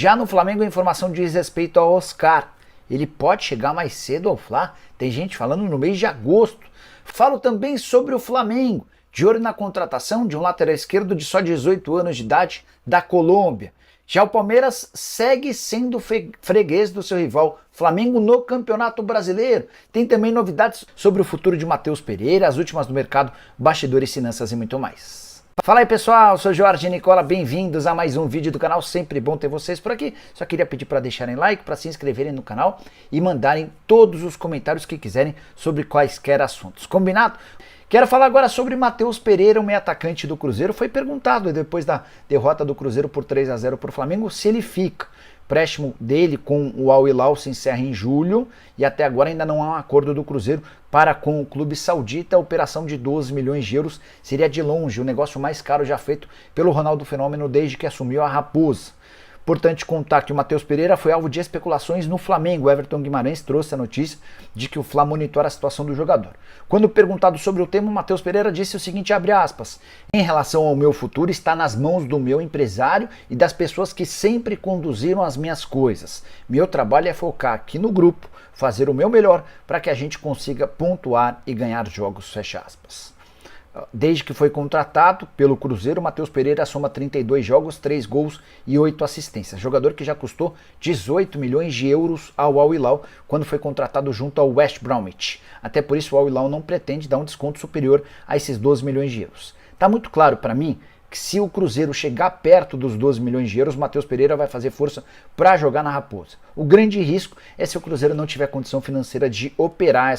Já no Flamengo, a informação diz respeito ao Oscar. Ele pode chegar mais cedo ao Fla? Tem gente falando no mês de agosto. Falo também sobre o Flamengo, de olho na contratação de um lateral esquerdo de só 18 anos de idade da Colômbia. Já o Palmeiras segue sendo freguês do seu rival Flamengo no Campeonato Brasileiro. Tem também novidades sobre o futuro de Matheus Pereira, as últimas do mercado, bastidores, finanças e muito mais. Fala aí pessoal, sou Jorge Nicola, bem-vindos a mais um vídeo do canal, sempre bom ter vocês por aqui. Só queria pedir para deixarem like, para se inscreverem no canal e mandarem todos os comentários que quiserem sobre quaisquer assuntos, combinado? Quero falar agora sobre Matheus Pereira, o meio atacante do Cruzeiro. Foi perguntado depois da derrota do Cruzeiro por 3-0 para o Flamengo se ele fica. O empréstimo dele com o Al Hilal se encerra em julho e até agora ainda não há um acordo do Cruzeiro para com o clube saudita. A operação de 12 milhões de euros seria de longe o negócio mais caro já feito pelo Ronaldo Fenômeno desde que assumiu a Raposa. Importante contar que o Matheus Pereira foi alvo de especulações no Flamengo. O Everton Guimarães trouxe a notícia de que o Fla monitora a situação do jogador. Quando perguntado sobre o tema, o Matheus Pereira disse o seguinte, abre aspas, em relação ao meu futuro está nas mãos do meu empresário e das pessoas que sempre conduziram as minhas coisas. Meu trabalho é focar aqui no grupo, fazer o meu melhor para que a gente consiga pontuar e ganhar jogos, fecha aspas. Desde que foi contratado pelo Cruzeiro, Matheus Pereira soma 32 jogos, 3 gols e 8 assistências. Jogador que já custou 18 milhões de euros ao Al Hilal quando foi contratado junto ao West Bromwich. Até por isso o Al Hilal não pretende dar um desconto superior a esses 12 milhões de euros. Tá muito claro para mim que se o Cruzeiro chegar perto dos 12 milhões de euros, Matheus Pereira vai fazer força para jogar na Raposa. O grande risco é se o Cruzeiro não tiver condição financeira de operar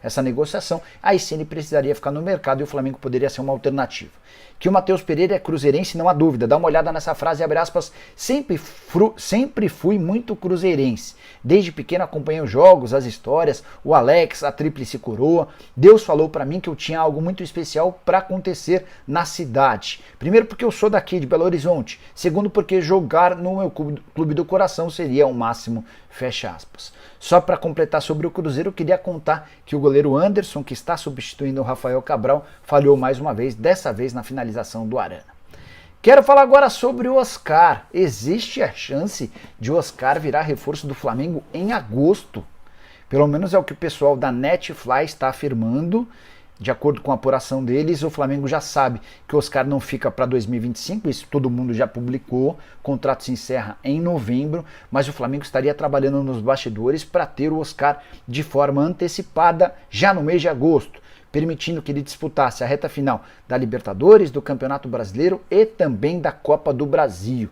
essa negociação, aí sim ele precisaria ficar no mercado e o Flamengo poderia ser uma alternativa. Que o Matheus Pereira é cruzeirense, não há dúvida. Dá uma olhada nessa frase, abre aspas, sempre fui muito cruzeirense. Desde pequeno acompanhei os jogos, as histórias, o Alex, a Tríplice Coroa. Deus falou para mim que eu tinha algo muito especial para acontecer na cidade. Primeiro porque eu sou daqui, de Belo Horizonte. Segundo porque jogar no meu clube do coração seria o máximo, fecha aspas. Só para completar sobre o Cruzeiro, eu queria contar que o goleiro Anderson, que está substituindo o Rafael Cabral, falhou mais uma vez, dessa vez na finalização do Arana. Quero falar agora sobre o Oscar. Existe a chance de o Oscar virar reforço do Flamengo em agosto. Pelo menos é o que o pessoal da Netfly está afirmando. De acordo com a apuração deles, o Flamengo já sabe que o Oscar não fica para 2025, isso todo mundo já publicou, o contrato se encerra em novembro, mas o Flamengo estaria trabalhando nos bastidores para ter o Oscar de forma antecipada já no mês de agosto, permitindo que ele disputasse a reta final da Libertadores, do Campeonato Brasileiro e também da Copa do Brasil.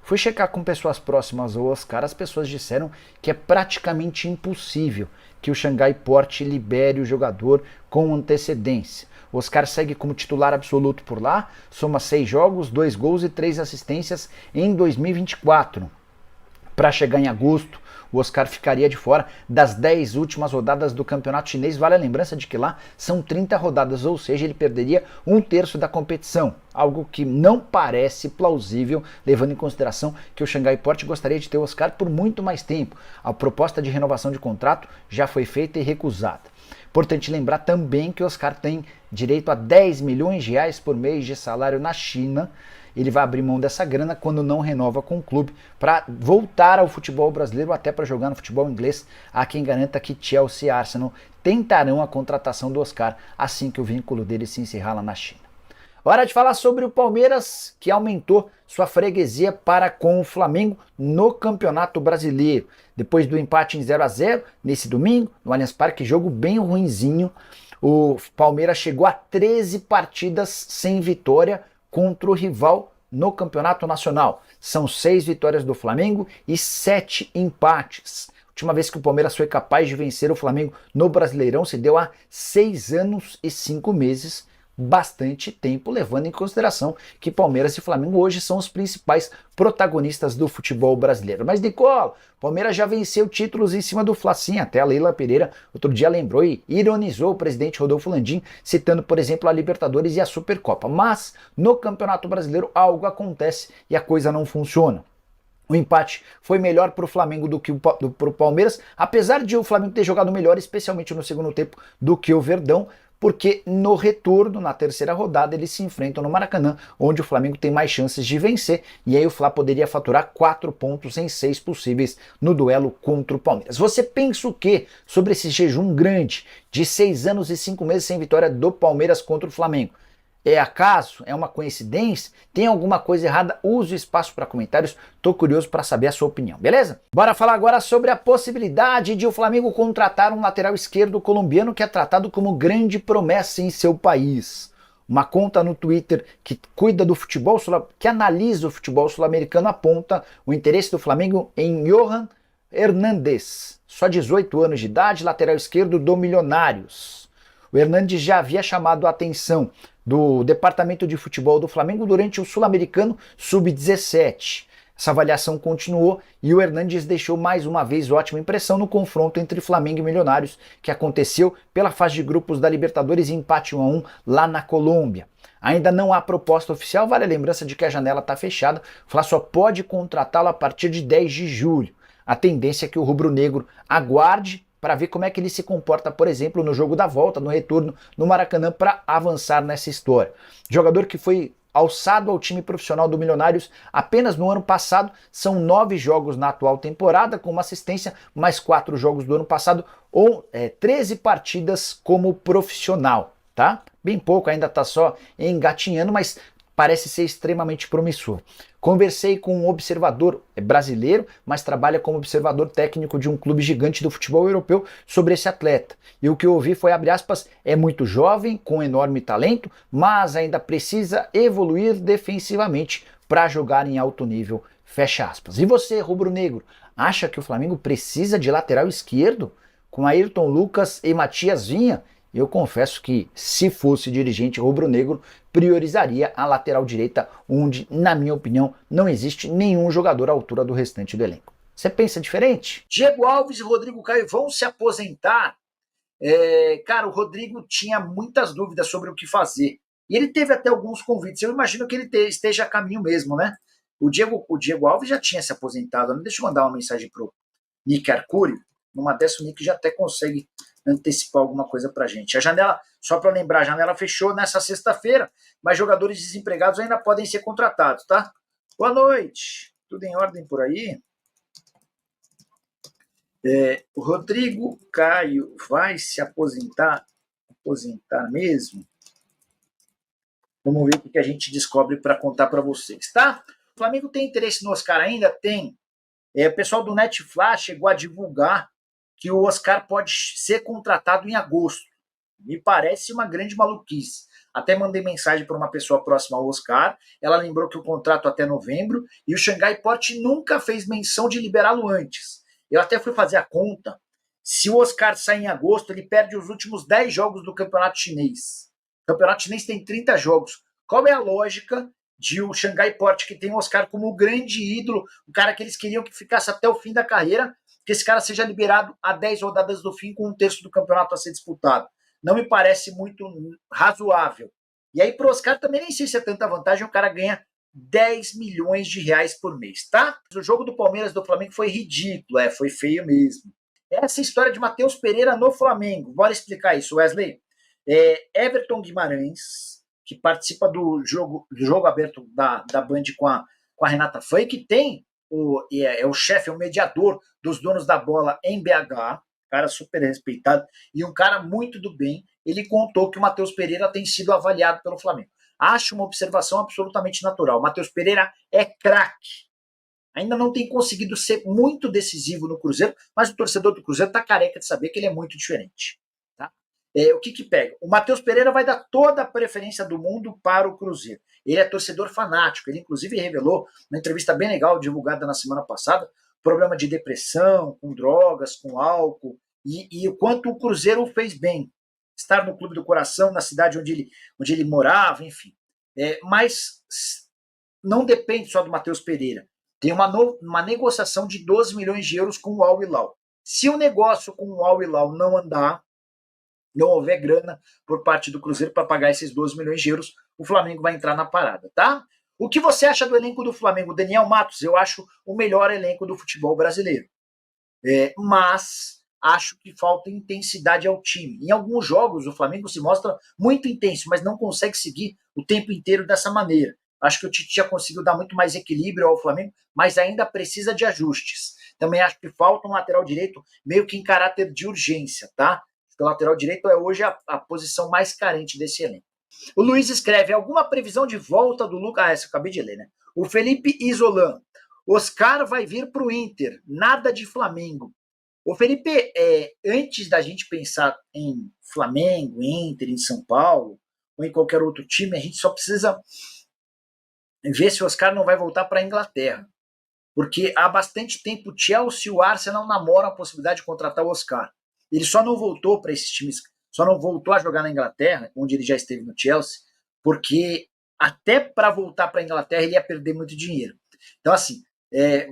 Fui checar com pessoas próximas ao Oscar, as pessoas disseram que é praticamente impossível que o Xangai Port libere o jogador com antecedência. O Oscar segue como titular absoluto por lá, soma 6 jogos, 2 gols e 3 assistências em 2024. Para chegar em agosto, o Oscar ficaria de fora das 10 últimas rodadas do campeonato chinês. Vale a lembrança de que lá são 30 rodadas, ou seja, ele perderia 1/3 da competição. Algo que não parece plausível, levando em consideração que o Xangai Port gostaria de ter o Oscar por muito mais tempo. A proposta de renovação de contrato já foi feita e recusada. Importante lembrar também que o Oscar tem direito a 10 milhões de reais por mês de salário na China. Ele vai abrir mão dessa grana quando não renova com o clube para voltar ao futebol brasileiro, até para jogar no futebol inglês. Há quem garanta que Chelsea e Arsenal tentarão a contratação do Oscar assim que o vínculo dele se encerrar lá na China. Hora de falar sobre o Palmeiras, que aumentou sua freguesia para com o Flamengo no Campeonato Brasileiro. Depois do empate em 0-0, nesse domingo, no Allianz Parque, jogo bem ruinzinho, o Palmeiras chegou a 13 partidas sem vitória contra o rival no Campeonato Nacional. São 6 vitórias do Flamengo e 7 empates. A última vez que o Palmeiras foi capaz de vencer o Flamengo no Brasileirão se deu há 6 anos e 5 meses, bastante tempo, levando em consideração que Palmeiras e Flamengo hoje são os principais protagonistas do futebol brasileiro. Mas, Nicola, Palmeiras já venceu títulos em cima do Fla, sim. Até a Leila Pereira outro dia lembrou e ironizou o presidente Rodolfo Landim, citando, por exemplo, a Libertadores e a Supercopa. Mas no Campeonato Brasileiro algo acontece e a coisa não funciona. O empate foi melhor para o Flamengo do que para o Palmeiras, apesar de o Flamengo ter jogado melhor, especialmente no segundo tempo, do que o Verdão. porque no retorno, na terceira rodada, eles se enfrentam no Maracanã, onde o Flamengo tem mais chances de vencer, e aí o Fla poderia faturar 4 pontos em 6 possíveis no duelo contra o Palmeiras. Você pensa o quê sobre esse jejum grande de 6 anos e 5 meses sem vitória do Palmeiras contra o Flamengo? É acaso? É uma coincidência? Tem alguma coisa errada? Use o espaço para comentários. Tô curioso para saber a sua opinião, beleza? Bora falar agora sobre a possibilidade de o Flamengo contratar um lateral esquerdo colombiano que é tratado como grande promessa em seu país. Uma conta no Twitter que cuida do futebol, que analisa o futebol sul-americano, aponta o interesse do Flamengo em Johan Hernández, só 18 anos de idade, lateral esquerdo do Milionários. O Hernández já havia chamado a atenção do Departamento de Futebol do Flamengo durante o Sul-Americano Sub-17. Essa avaliação continuou e o Hernández deixou mais uma vez ótima impressão no confronto entre Flamengo e Milionários, que aconteceu pela fase de grupos da Libertadores, empate 1-1 lá na Colômbia. Ainda não há proposta oficial, vale a lembrança de que a janela está fechada, o Fla só pode contratá-lo a partir de 10 de julho. A tendência é que o rubro-negro aguarde para ver como é que ele se comporta, por exemplo, no jogo da volta, no retorno no Maracanã, para avançar nessa história. Jogador que foi alçado ao time profissional do Milionários apenas no ano passado, são 9 jogos na atual temporada, com uma assistência, mais 4 jogos do ano passado, ou 13 partidas como profissional, tá? Bem pouco, ainda tá só engatinhando, mas parece ser extremamente promissor. Conversei com um observador brasileiro, mas trabalha como observador técnico de um clube gigante do futebol europeu sobre esse atleta. E o que eu ouvi foi, abre aspas, é muito jovem, com enorme talento, mas ainda precisa evoluir defensivamente para jogar em alto nível, fecha aspas. E você, rubro-negro, acha que o Flamengo precisa de lateral esquerdo? Com Ayrton Lucas e Matias Vinha? Eu confesso que, se fosse dirigente rubro-negro, priorizaria a lateral direita, onde, na minha opinião, não existe nenhum jogador à altura do restante do elenco. Você pensa diferente? Diego Alves e Rodrigo Caio vão se aposentar. Cara, o Rodrigo tinha muitas dúvidas sobre o que fazer. E ele teve até alguns convites. Eu imagino que ele esteja a caminho mesmo, né? O Diego Alves já tinha se aposentado. Né? Deixa eu mandar uma mensagem pro Nick Arcuri. Numa dessa, o Nick já até consegue antecipar alguma coisa pra gente. A janela, só para lembrar, a janela fechou nessa sexta-feira, mas jogadores desempregados ainda podem ser contratados, tá? Boa noite. Tudo em ordem por aí? O Rodrigo Caio vai se aposentar mesmo? Vamos ver o que a gente descobre para contar para vocês, tá? O Flamengo tem interesse no Oscar ainda? Tem. O pessoal do Netflix chegou a divulgar que o Oscar pode ser contratado em agosto. Me parece uma grande maluquice. Até mandei mensagem para uma pessoa próxima ao Oscar, ela lembrou que o contrato até novembro, e o Xangai Port nunca fez menção de liberá-lo antes. Eu até fui fazer a conta. Se o Oscar sair em agosto, ele perde os últimos 10 jogos do campeonato chinês. O campeonato chinês tem 30 jogos. Qual é a lógica de o Xangai Port, que tem o Oscar como o grande ídolo, o cara que eles queriam que ficasse até o fim da carreira, que esse cara seja liberado a 10 rodadas do fim com um terço do campeonato a ser disputado? Não me parece muito razoável. E aí pro Oscar também nem sei se é tanta vantagem, o cara ganha 10 milhões de reais por mês, tá? O jogo do Palmeiras do Flamengo foi ridículo, foi feio mesmo. Essa história de Matheus Pereira no Flamengo, bora explicar isso, Wesley. Everton Guimarães, que participa do jogo aberto da Band com a Renata Fã, que tem é o chefe, é o mediador dos donos da bola em BH, cara super respeitado, e um cara muito do bem. Ele contou que o Matheus Pereira tem sido avaliado pelo Flamengo. Acho uma observação absolutamente natural. O Matheus Pereira é craque. Ainda não tem conseguido ser muito decisivo no Cruzeiro, mas o torcedor do Cruzeiro está careca de saber que ele é muito diferente. Tá? O que pega? O Matheus Pereira vai dar toda a preferência do mundo para o Cruzeiro. Ele é torcedor fanático. Ele, inclusive, revelou, numa entrevista bem legal, divulgada na semana passada, problema de depressão, com drogas, com álcool, e o quanto o Cruzeiro o fez bem. Estar no clube do coração, na cidade onde ele morava, enfim. Mas não depende só do Matheus Pereira. Tem uma negociação de 12 milhões de euros com o Al Hilal. Se o negócio com o Al Hilal não andar, não houver grana por parte do Cruzeiro para pagar esses 12 milhões de euros, o Flamengo vai entrar na parada, tá? O que você acha do elenco do Flamengo? Daniel Matos, eu acho o melhor elenco do futebol brasileiro. Mas acho que falta intensidade ao time. Em alguns jogos, o Flamengo se mostra muito intenso, mas não consegue seguir o tempo inteiro dessa maneira. Acho que o Tite já conseguiu dar muito mais equilíbrio ao Flamengo, mas ainda precisa de ajustes. Também acho que falta um lateral direito meio que em caráter de urgência, tá? O lateral direito é hoje a posição mais carente desse elenco. O Luiz escreve, alguma previsão de volta do Lucas? Essa eu acabei de ler, né? O Felipe Isolan, Oscar vai vir para o Inter, nada de Flamengo. O Felipe, antes da gente pensar em Flamengo, Inter, em São Paulo, ou em qualquer outro time, a gente só precisa ver se o Oscar não vai voltar para a Inglaterra. Porque há bastante tempo o Chelsea e o Arsenal namoram a possibilidade de contratar o Oscar. Ele só não voltou para esses times, só não voltou a jogar na Inglaterra, onde ele já esteve no Chelsea, porque até para voltar para a Inglaterra ele ia perder muito dinheiro. Então, assim,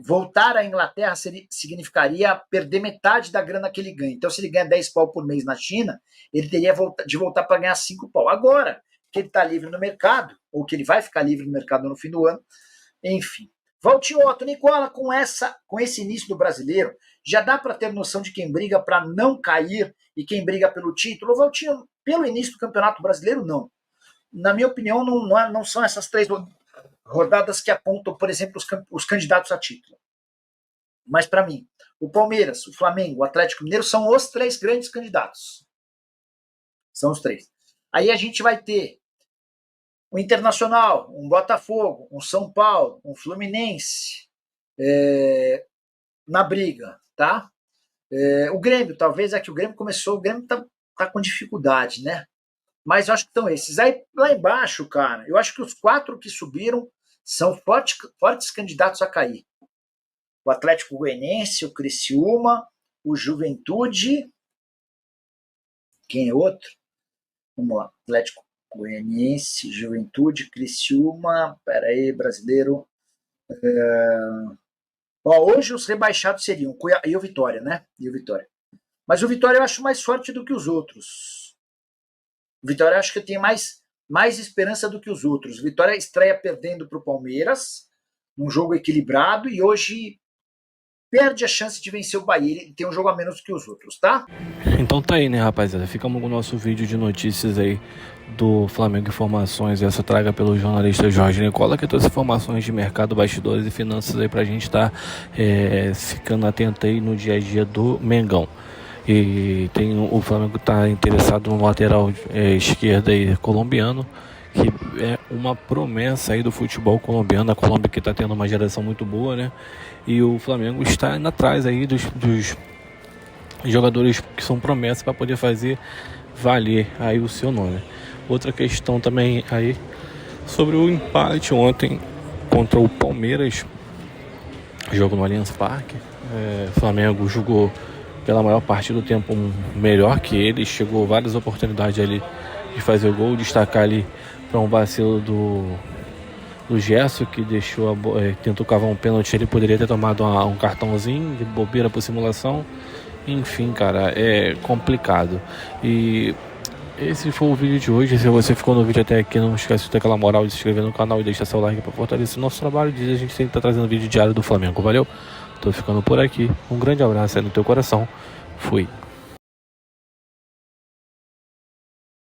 voltar à Inglaterra significaria perder metade da grana que ele ganha. Então, se ele ganha 10 pau por mês na China, ele teria de voltar para ganhar 5 pau. Agora que ele está livre no mercado, ou que ele vai ficar livre no mercado no fim do ano, enfim. Valtinho, Otto, Nicola, com esse início do Brasileiro, já dá para ter noção de quem briga para não cair e quem briga pelo título? Valtinho, pelo início do Campeonato Brasileiro, não. Na minha opinião, não são essas 3 rodadas que apontam, por exemplo, os candidatos a título. Mas, para mim, o Palmeiras, o Flamengo, o Atlético Mineiro são os 3 grandes candidatos. São os 3. Aí a gente vai ter um Internacional, um Botafogo, um São Paulo, um Fluminense na briga, tá? O Grêmio, talvez que o Grêmio começou, o Grêmio tá com dificuldade, né? Mas eu acho que são esses. Aí lá embaixo, cara, eu acho que os 4 que subiram são fortes candidatos a cair. O Atlético Goianiense, o Criciúma, o Juventude. Quem é outro? Vamos lá. Atlético Goianiense, Juventude, Criciúma. Peraí, Brasileiro. Hoje os rebaixados seriam e o Vitória, né? E o Vitória. Mas o Vitória eu acho mais forte do que os outros. O Vitória eu acho que tem mais esperança do que os outros. O Vitória estreia perdendo para o Palmeiras, num jogo equilibrado, e hoje perde a chance de vencer o Bahia. Ele tem um jogo a menos que os outros, tá? Então tá aí, né, rapaziada? Ficamos com o nosso vídeo de notícias aí do Flamengo Informações. Essa traga pelo jornalista Jorge Nicola, que trouxe informações de mercado, bastidores e finanças aí pra gente estar ficando atento aí no dia a dia do Mengão. E o Flamengo tá interessado no lateral esquerdo aí, colombiano, que é uma promessa aí do futebol colombiano. A Colômbia que tá tendo uma geração muito boa, né? E o Flamengo está indo atrás aí dos jogadores que são promessas para poder fazer valer aí o seu nome. Outra questão também aí sobre o empate ontem contra o Palmeiras, jogo no Allianz Parque. O Flamengo jogou pela maior parte do tempo melhor que ele, chegou várias oportunidades ali de fazer o gol, destacar ali para um vacilo do Gerson, que tentou cavar um pênalti. Ele poderia ter tomado um cartãozinho de bobeira por simulação. Enfim, cara, é complicado. E esse foi o vídeo de hoje. Se você ficou no vídeo até aqui, não esquece de ter aquela moral de se inscrever no canal e deixar seu like para fortalecer o nosso trabalho. A gente sempre tá trazendo vídeo diário do Flamengo. Valeu? Tô ficando por aqui. Um grande abraço aí no teu coração. Fui.